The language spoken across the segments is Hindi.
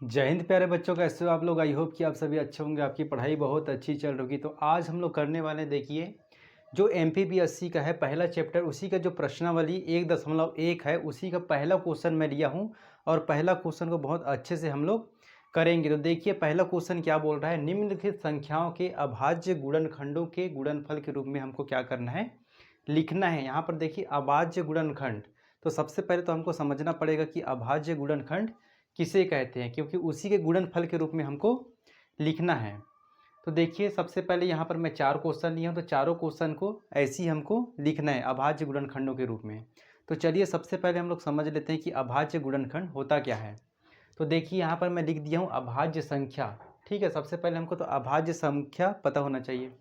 जय हिंद प्यारे बच्चों, कैसे हो आप लोग। आई होप कि आप सभी अच्छे होंगे, आपकी पढ़ाई बहुत अच्छी चल रही होगी। तो आज हम लोग करने वाले देखिए जो एमपीपीएससी का है पहला चैप्टर, उसी का जो प्रश्नावली 1.1 है उसी का पहला क्वेश्चन मैं लिया हूं और पहला क्वेश्चन को बहुत अच्छे से हम लोग करेंगे। तो देखिए पहला क्वेश्चन क्या बोल रहा है, निम्नलिखित संख्याओं के अभाज्य गुणनखंडों के गुणनफल के रूप में हमको क्या करना है, लिखना है। यहाँ पर देखिए अभाज्य गुणनखंड, तो सबसे पहले तो हमको समझना पड़ेगा कि अभाज्य गुणनखंड किसे कहते हैं, क्योंकि उसी के गुणनफल के रूप में हमको लिखना है। तो देखिए सबसे पहले यहाँ पर मैं 4 क्वेश्चन लिए हूँ, तो चारों क्वेश्चन को ऐसे ही हमको लिखना है अभाज्य गुणनखंडों के रूप में। तो चलिए सबसे पहले हम लोग समझ लेते हैं कि अभाज्य गुणनखंड होता क्या है। तो देखिए यहाँ पर मैं लिख दिया हूँ अभाज्य संख्या। ठीक है, सबसे पहले हमको तो अभाज्य संख्या पता होना चाहिए।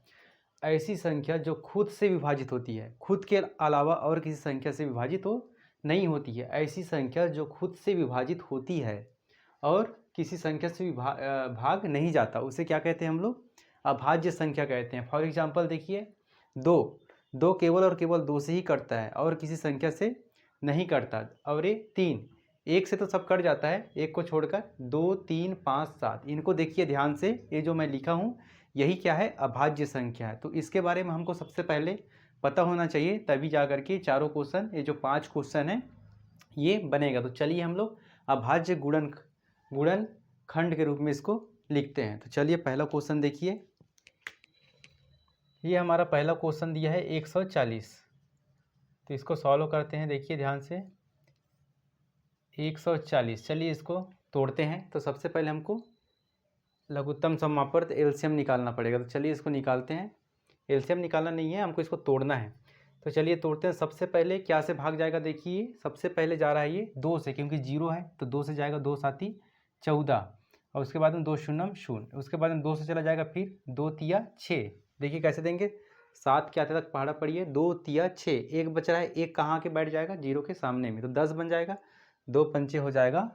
ऐसी संख्या जो खुद से विभाजित होती है, खुद के अलावा और किसी संख्या से विभाजित हो नहीं होती है। ऐसी संख्या जो खुद से विभाजित होती है और किसी संख्या से भाग नहीं जाता, उसे क्या कहते हैं हम लोग, अभाज्य संख्या कहते हैं। फॉर एग्जांपल देखिए दो, दो केवल और केवल दो से ही कटता है और किसी संख्या से नहीं कटता। और ये तीन, एक से तो सब कट जाता है, एक को छोड़कर। दो, तीन, पाँच, सात, इनको देखिए ध्यान से, ये जो मैं लिखा हूँ यही क्या है, अभाज्य संख्या है। तो इसके बारे में हमको सबसे पहले पता होना चाहिए, तभी जा करके चारों क्वेश्चन, ये जो 5 क्वेश्चन है ये बनेगा। तो चलिए हम लोग अभाज्य गुणनखंड के रूप में इसको लिखते हैं। तो चलिए पहला क्वेश्चन देखिए, ये हमारा पहला क्वेश्चन दिया है 140। तो इसको सॉल्व करते हैं, देखिए ध्यान से। 140, चलिए इसको तोड़ते हैं। तो सबसे पहले हमको लघुत्तम समापवर्त एलसीएम निकालना पड़ेगा। तो चलिए इसको निकालते हैं। एलसीएम निकालना नहीं है, हमको इसको तोड़ना है। तो चलिए तोड़ते हैं। सबसे पहले क्या से भाग जाएगा, देखिए सबसे पहले जा रहा है ये 2 से, क्योंकि 0 है तो 2 से जाएगा, 2 साती 14, और उसके बाद में 2 शून्यम शून्य, उसके बाद में 2 से चला जाएगा, फिर 2 तिया 6। देखिए कैसे देंगे, 7 के आते तक पहाड़ा पड़िए, 2 तिया 6, एक बच रहा है, एक कहाँ के बैठ जाएगा, 0 के सामने में, तो 10 बन जाएगा। 2 पंचे हो जाएगा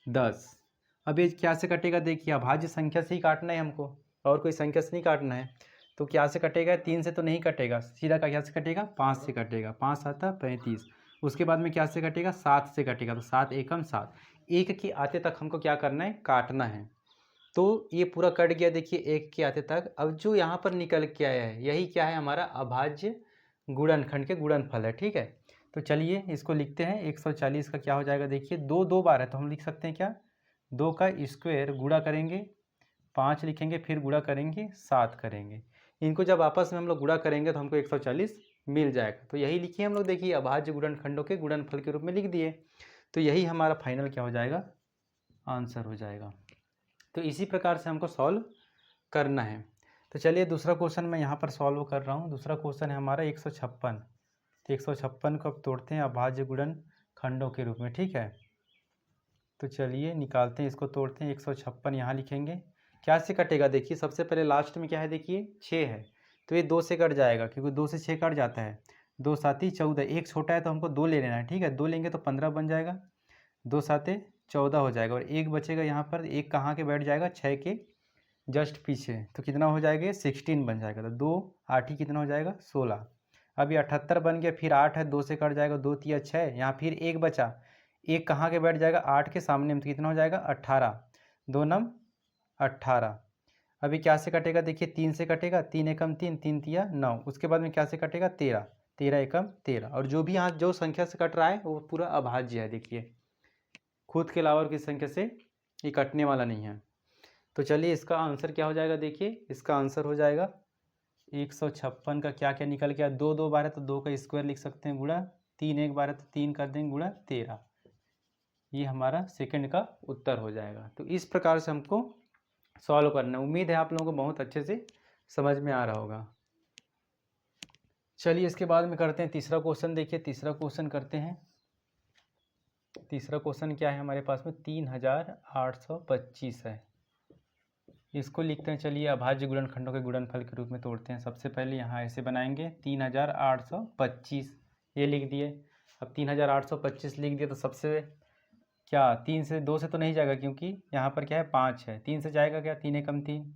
10। अब ये क्या से कटेगा, देखिए अभाज्य संख्या से ही काटना है हमको, और कोई संख्या से नहीं काटना है। तो क्या से कटेगा, 3 से तो नहीं कटेगा, सीधा का क्या से कटेगा, 5 से कटेगा, 5 7 35। उसके बाद में क्या से कटेगा, 7 से कटेगा, तो 7 एकम 7, एक के आते तक हमको क्या करना है, काटना है। तो ये पूरा कट गया, देखिए एक के आते तक। अब जो यहाँ पर निकल के आया है यही क्या है, हमारा अभाज्य गुणनखंड के गुणनफल है। ठीक है, तो चलिए इसको लिखते हैं। 140 का क्या हो जाएगा, देखिए 2 2 बार है तो हम लिख सकते हैं क्या, 2 का स्क्वायर गुणा करेंगे 5 लिखेंगे, फिर गुणा करेंगे 7 करेंगे। इनको जब आपस में हम लोग गुणा करेंगे तो हमको 140 मिल जाएगा। तो यही लिखिए हम लोग, देखिए अभाज्य गुणनखंडों के गुणनफल के रूप में लिख दिए। तो यही हमारा फाइनल क्या हो जाएगा, आंसर हो जाएगा। तो इसी प्रकार से हमको सॉल्व करना है। तो चलिए दूसरा क्वेश्चन मैं यहाँ पर सॉल्व कर रहा हूँ। दूसरा क्वेश्चन है हमारा 156। तो 156 को अब तोड़ते हैं अभाज्य गुणनखंडों के रूप में। ठीक है, तो चलिए निकालते हैं, इसको तोड़ते हैं। 156 यहाँ लिखेंगे, क्या से कटेगा, देखिए सबसे पहले लास्ट में क्या है, देखिए 6 है, तो ये 2 से कट जाएगा, क्योंकि 2 से 6 कट जाता है। 2 साती 14, एक छोटा है तो हमको 2 ले लेना है। ठीक है, 2 लेंगे तो 15 बन जाएगा, 2 साते 14 हो जाएगा, और एक बचेगा यहाँ पर, एक कहाँ के बैठ जाएगा, 6 के जस्ट पीछे, तो कितना हो जाएगा, 16 बन जाएगा। तो 2 8 ही कितना हो जाएगा, 16। अब ये 78 बन गया, फिर 8 है, 2 से कट जाएगा, 2 तिया 6, यहाँ फिर एक बचा, एक कहाँ के बैठ जाएगा, 8 के सामने में, तो कितना हो जाएगा, 18, 2 नम 18। अभी क्या से कटेगा, देखिए 3 से कटेगा, 3 एकम 3, 3 तिया 9, उसके बाद में क्या से कटेगा, 13, 13 एकम 13, और जो भी यहाँ जो संख्या से कट रहा है वो पूरा अभाज्य है। देखिए खुद के अलावा और किसी संख्या से ये कटने वाला नहीं है। तो चलिए इसका आंसर क्या हो जाएगा, देखिए इसका आंसर हो जाएगा 156 का क्या क्या निकल गया, 2 2 बार है तो 2 का स्क्वायर लिख सकते हैं, गुणा 3 एक बार है तो 3 कर देंगे, गुणा 13। ये हमारा सेकंड का उत्तर हो जाएगा। तो इस प्रकार से हमको सॉल्व करना है। उम्मीद है आप लोगों को बहुत अच्छे से समझ में आ रहा होगा। चलिए इसके बाद में करते हैं तीसरा क्वेश्चन। देखिए तीसरा क्वेश्चन करते हैं। तीसरा क्वेश्चन क्या है हमारे पास में, 3825 है। इसको लिखते हैं, चलिए अभाज्य गुणनखंडों के गुणनफल के रूप में तोड़ते हैं। सबसे पहले यहाँ ऐसे बनाएंगे, 3825 ये लिख दिए। अब 3825 लिख दिया तो सबसे क्या, 3 से 2 से तो नहीं जाएगा, क्योंकि यहाँ पर क्या है 5 है, 3 से जाएगा क्या, 3 एकम 3,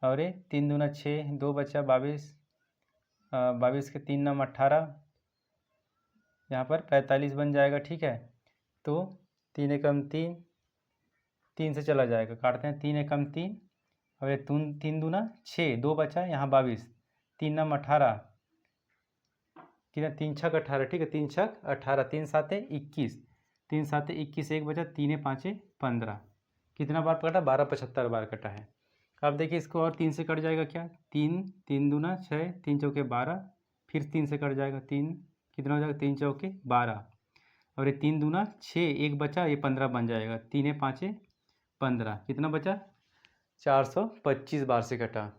और ये 3 दूना 6, 2 बचा 22, 22 के 3 नम 18, यहाँ पर 45 बन जाएगा। ठीक है, तो 3 एकम 3, 3 से चला जाएगा, काटते हैं 3 एकम 3 और ये 3 दूना 6, 2 बचा, यहाँ 22, 3 नम 18, कितना 3 छक 18, ठीक है 3 छक 18, 3 साते 21, 3 साते 21, 1 बचा, 3 पाँचे 15, कितना बार कटा 12 75 बार कटा है। अब देखिए इसको और 3 से कट जाएगा क्या, 3 3 दूना 6, 3 चौके 12, फिर 3 से कट जाएगा 3, कितना हो जाएगा 3 चौके 12 और ये 3 दूना 6, 1 बचा, ये 15 बन जाएगा, 3 पाँचे 15, कितना बचा 425 बार से कटा।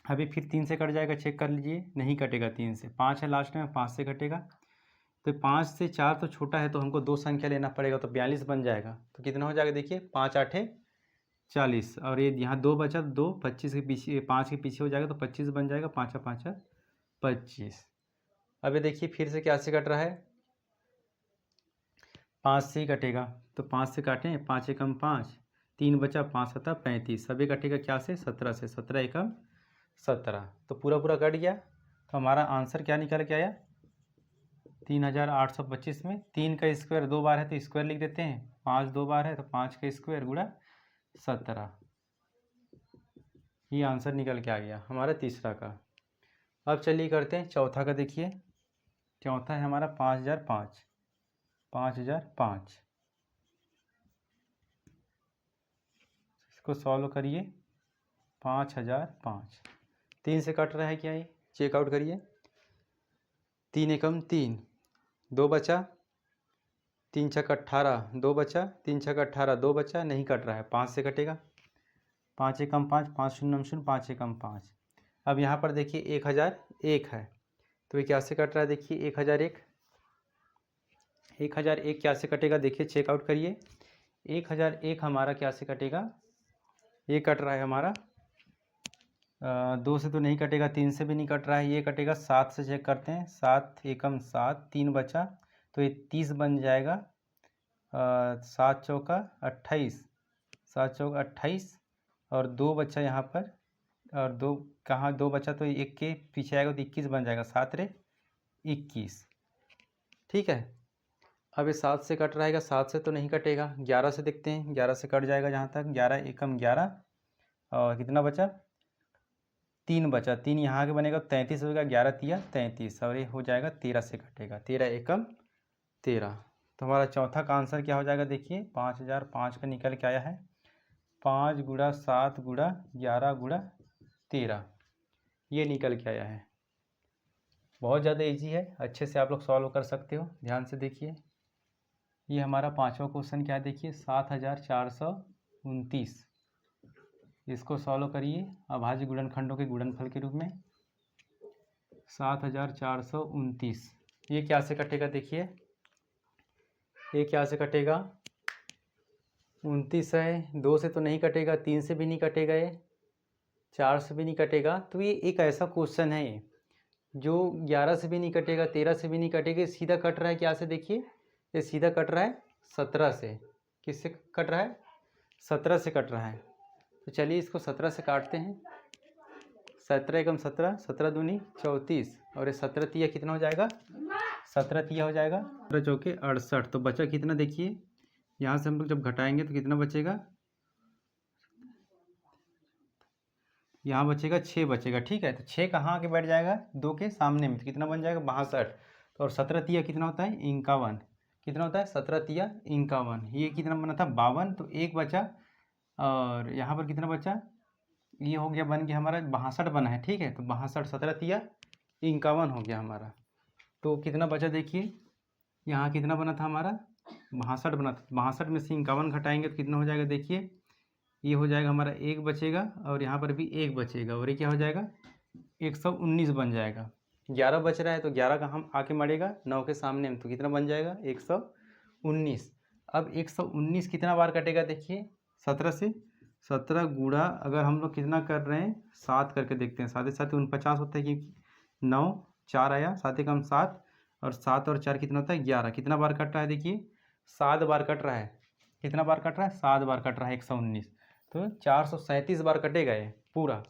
अभी फिर 3 से कट जाएगा, चेक कर लीजिए, नहीं कटेगा 3 से, 5 है लास्ट में, 5 से कटेगा, तो 5 से 4 तो छोटा है तो हमको 2 संख्या लेना पड़ेगा, तो 42 बन जाएगा। तो कितना हो जाएगा देखिए 5 8 40 और ये यहाँ 2 बचा, 2 25 के पीछे 5 के पीछे हो जाएगा तो 25 बन जाएगा, 5 5 25। अब ये देखिए फिर से क्या से कट रहा है, 5 से ही कटेगा, तो 5 से काटें, 5 एकम 5, 3 बचा, 5 7 35, सभी कटेगा क्या से 17 से, 17 एकम 17, तो पूरा पूरा कट गया। तो हमारा आंसर क्या निकल के आया 3825 में 3 का स्क्वायर 2 बार है तो स्क्वायर लिख देते हैं, 5 2 बार है तो 5 का स्क्वायर गुणा 17, ये आंसर निकल के आ गया हमारा तीसरा का। अब चलिए करते हैं चौथा का। देखिए चौथा है हमारा 5005, 5005, इसको सॉल्व करिए। 5005 3 से कट रहा है क्या, ये चेकआउट करिए, 3 एकम 3, 2 बचा, 3 छक 18, 2 बचा, 3 छक 18, 2 बचा, नहीं कट रहा है, 5 से कटेगा, 5 एकम 5, 5 शून्य 0, 5 एकम 5। अब यहाँ पर देखिए 1001 है, तो ये क्या से कट रहा है, देखिए 1001, 1001 क्या से कटेगा, देखिए चेकआउट करिए, 1001 हमारा क्या से कटेगा, ये कट रहा है हमारा 2 से तो नहीं कटेगा, 3 से भी नहीं कट रहा है, ये कटेगा 7 से, चेक करते हैं, 7 एकम 7, 3 बचा तो ये 30 बन जाएगा, 7 चौका 28, 7 चौका 28 और 2 बचा यहाँ पर, और 2 कहाँ 2 बचा तो 1 के पीछे आएगा तो 21 बन जाएगा, 7 रे 21, ठीक है। अब ये 7 से कट रहेगा, 7 से तो नहीं कटेगा, 11 से देखते हैं, 11 से कट जाएगा जहाँ तक, 11 एकम 11 और कितना बचा 3 बचा, 3 यहाँ के बनेगा 33 होगा, 11 तिया 33 और ये हो जाएगा 13 से कटेगा, 13 एकम 13। तो हमारा चौथा का आंसर क्या हो जाएगा, देखिए 5005 का निकल के आया है 5 गुणा 7 गुणा 11 गुणा 13, ये निकल के आया है। बहुत ज़्यादा इजी है, अच्छे से आप लोग सॉल्व कर सकते हो, ध्यान से देखिए। ये हमारा पाँचवा क्वेश्चन क्या है, देखिए 7429, इसको सॉल्व करिए अभाज्य गुणनखंडों के गुणनफल के रूप में। 7429 ये क्या से कटेगा, देखिए ये क्या से कटेगा, 29 है, 2 से तो नहीं कटेगा, 3 से भी नहीं कटेगा, ये 4 से भी नहीं कटेगा, तो ये एक ऐसा क्वेश्चन है ये जो 11 से भी नहीं कटेगा, 13 से भी नहीं कटेगा, सीधा कट रहा है क्या से, देखिए ये सीधा कट रहा है 17 से। किससे कट रहा है, 17 से कट रहा है। तो चलिए इसको 17 से काटते हैं, 17 एकम 17, 17 दूनी 34 और ये 17 तिया कितना हो जाएगा, 17 तिया हो जाएगा 17 चौके 68, तो बचा कितना, देखिए यहाँ से हम लोग जब घटाएंगे तो कितना बचेगा, यहाँ बचेगा 6 बचेगा, ठीक है। तो 6 कहाँ आके बैठ जाएगा, 2 के सामने में, तो कितना बन जाएगा 62, तो और 17 तिया कितना होता है 51, कितना होता है 17 तिया 51, ये कितना बना था 52, तो 1 बचा और यहाँ पर कितना बचा, ये हो गया बन गया हमारा 62 बना है, ठीक है। तो 62, 17 तिया 51 हो गया हमारा, तो कितना बचा देखिए, यहाँ कितना बना था हमारा 62 बना था, 62 में से 51 घटाएंगे तो कितना हो जाएगा, देखिए ये हो जाएगा हमारा 1 बचेगा और यहाँ पर भी 1 बचेगा और ये क्या हो जाएगा 119 बन जाएगा। 11 बच रहा है तो 11 का हम आके मरेगा 9 के सामने में, तो कितना बन जाएगा 119। अब 119 कितना बार कटेगा, देखिए 17 से, 17 गुणा अगर हम लोग कितना कर रहे हैं 7 करके देखते हैं, 7 7 49 होता है कि 9 4 आया, 7 एकम 7 और 7 और 4 कितना होता है 11, कितना बार कट रहा है, देखिए 7 बार कट रहा है, कितना बार कट रहा है 7 बार कट रहा है 119, तो 437 बार कटेगा ये पूरा।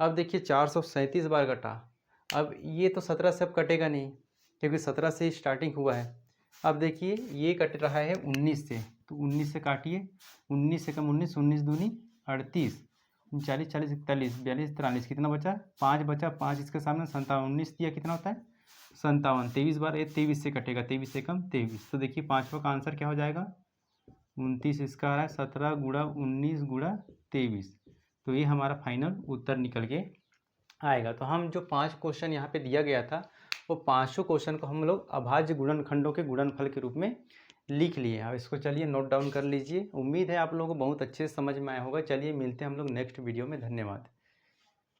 अब देखिए 437 बार कटा, अब ये तो 17 से अब कटेगा नहीं क्योंकि 17 से स्टार्टिंग हुआ है। अब देखिए ये कट रहा है 19 से, तो 19 से काटिए, 19 से कम 19, 19 दूनी 38, 39, 40, 41, 42, 43, कितना बचा? 5 बचा, 5 इसके सामने 57, 19 दिया कितना होता है? 57, 23 बार ये 23 से कटेगा, 23 से कम 23, तो देखिए पाँचवा का आंसर क्या हो जाएगा? 29 इसका आ रहा है, 17 गुणा 19 गुणा 23, तो ये हमारा फाइनल उत्तर निकल के आएगा। तो हम जो 5 क्वेश्चन यहाँ पे दिया गया था वो पाँचों क्वेश्चन को हम लोग अभाज्य गुणनखंडों के गुणनफल के रूप में लिख लिए। अब इसको चलिए नोट डाउन कर लीजिए। उम्मीद है आप लोगों को बहुत अच्छे से समझ में आया होगा। चलिए मिलते हैं हम लोग नेक्स्ट वीडियो में। धन्यवाद।